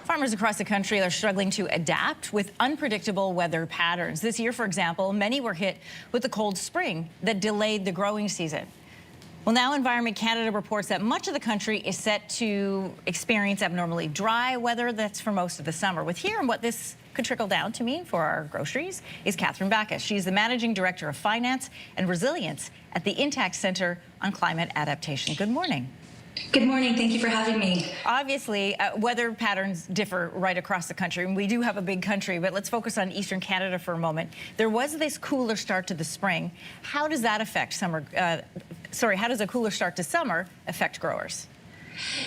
Farmers across the country are struggling to adapt with unpredictable weather patterns. This year, for example, many were hit with a cold spring that delayed the growing season. Well, now Environment Canada reports that much of the country is set to experience abnormally dry weather that's for most of the summer. With here and what this could trickle down to mean for our groceries is Catherine Bacchus. She's the Managing Director of Finance and Resilience at the Intact Centre on Climate Adaptation. Good morning. Good morning. Thank you for having me. Obviously, weather patterns differ right across the country, and we do have a big country, but let's focus on Eastern Canada for a moment. There was this cooler start to the spring. How does that affect summer? How does a cooler start to summer affect growers?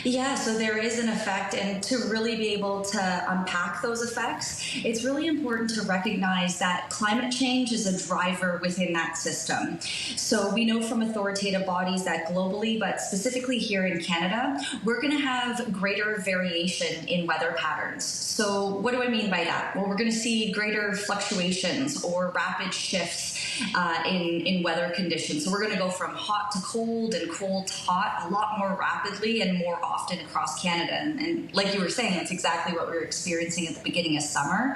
Yeah, so there is an effect, and to really be able to unpack those effects, it's really important to recognize that climate change is a driver within that system. So we know from authoritative bodies that globally, but specifically here in Canada, we're going to have greater variation in weather patterns. So what do I mean by that? Well, we're going to see greater fluctuations or rapid shifts in weather conditions. So we're going to go from hot to cold and cold to hot a lot more rapidly and more often across Canada. And like you were saying, that's exactly what we were experiencing at the beginning of summer.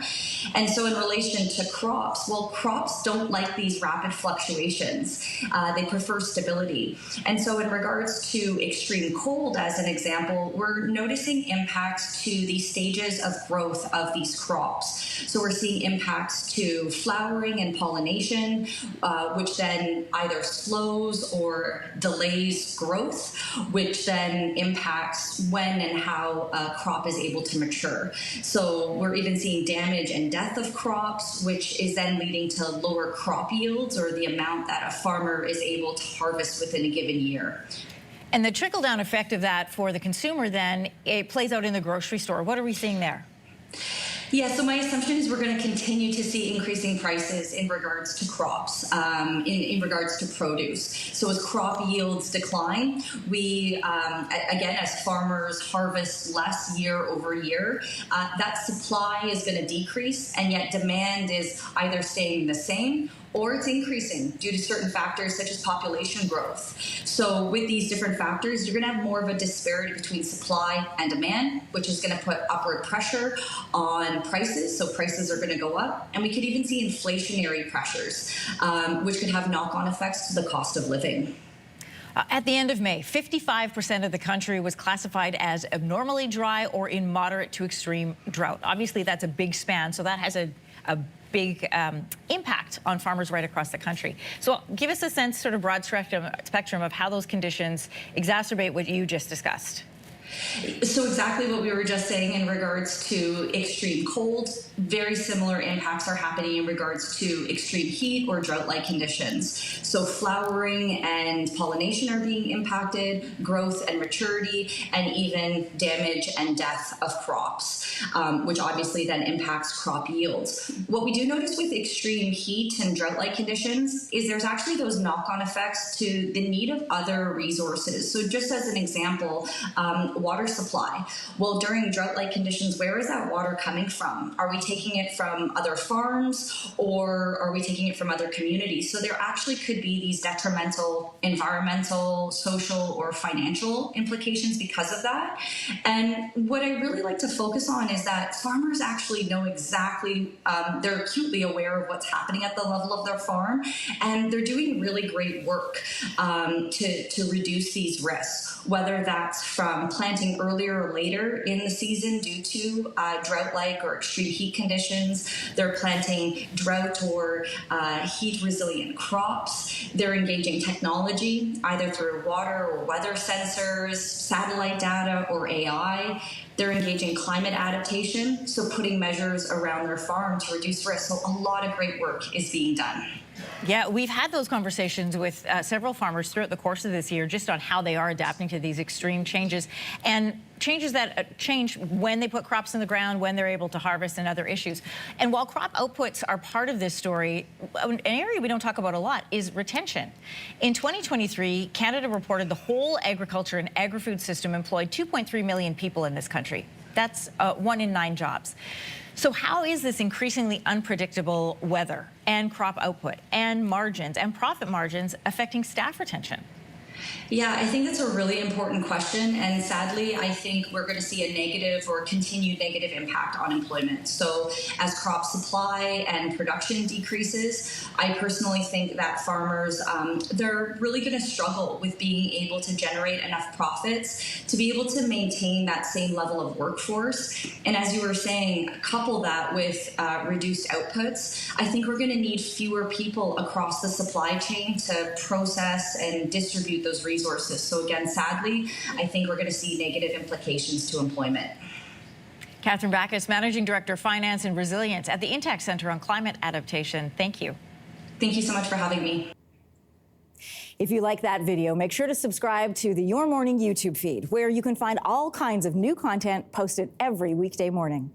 And so in relation to crops, well, crops don't like these rapid fluctuations. They prefer stability. And so in regards to extreme cold, as an example, we're noticing impacts to the stages of growth of these crops. So we're seeing impacts to flowering and pollination, which then either slows or delays growth, which then impacts when and how a crop is able to mature. So we're even seeing damage and death of crops, which is then leading to lower crop yields, or the amount that a farmer is able to harvest within a given year. And the trickle-down effect of that for the consumer then, it plays out in the grocery store. What are we seeing there? Yeah, so my assumption is we're going to continue to see increasing prices in regards to crops, in regards to produce. So as crop yields decline, we, again, as farmers harvest less year over year, that supply is going to decrease, and yet demand is either staying the same or it's increasing due to certain factors such as population growth. So with these different factors, you're going to have more of a disparity between supply and demand, which is going to put upward pressure on prices. So prices are going to go up, and we could even see inflationary pressures, which could have knock-on effects to the cost of living. At the end of May, 55% of the country was classified as abnormally dry or in moderate to extreme drought. Obviously, that's a big span, so that has a big impact on farmers right across the country. So give us a sense, sort of broad spectrum of how those conditions exacerbate what you just discussed. So exactly what we were just saying in regards to extreme cold, very similar impacts are happening in regards to extreme heat or drought-like conditions. So flowering and pollination are being impacted, growth and maturity, and even damage and death of crops, which obviously then impacts crop yields. What we do notice with extreme heat and drought-like conditions is there's actually those knock-on effects to the need of other resources. So just as an example, water supply. Well, during drought-like conditions, where is that water coming from? Are we taking it from other farms, or are we taking it from other communities? So there actually could be these detrimental environmental, social, or financial implications because of that. And what I really like to focus on is that farmers actually know exactly, they're acutely aware of what's happening at the level of their farm, and they're doing really great work to reduce these risks, whether that's from planting earlier or later in the season due to drought-like or extreme heat conditions. They're planting drought or heat-resilient crops. They're engaging technology, either through water or weather sensors, satellite data, or AI. They're engaging climate adaptation, so putting measures around their farm to reduce risk. So a lot of great work is being done. Yeah, we've had those conversations with several farmers throughout the course of this year just on how they are adapting to these extreme changes, and changes that change when they put crops in the ground, when they're able to harvest, and other issues. And while crop outputs are part of this story, an area we don't talk about a lot is retention. In 2023, Canada reported the whole agriculture and agri-food system employed 2.3 million people in this country. That's 1 in 9 jobs. So how is this increasingly unpredictable weather and crop output and margins and profit margins affecting staff retention? Yeah, I think that's a really important question. And sadly, I think we're going to see a negative or continued negative impact on employment. So as crop supply and production decreases, I personally think that farmers, they're really going to struggle with being able to generate enough profits to be able to maintain that same level of workforce. And as you were saying, couple that with reduced outputs, I think we're going to need fewer people across the supply chain to process and distribute those resources. So again, sadly, I think we're going to see negative implications to employment. Catherine Backus, Managing Director, Finance and Resilience at the Intact Center on Climate Adaptation. Thank you. Thank you so much for having me. If you like that video, make sure to subscribe to the Your Morning YouTube feed, where you can find all kinds of new content posted every weekday morning.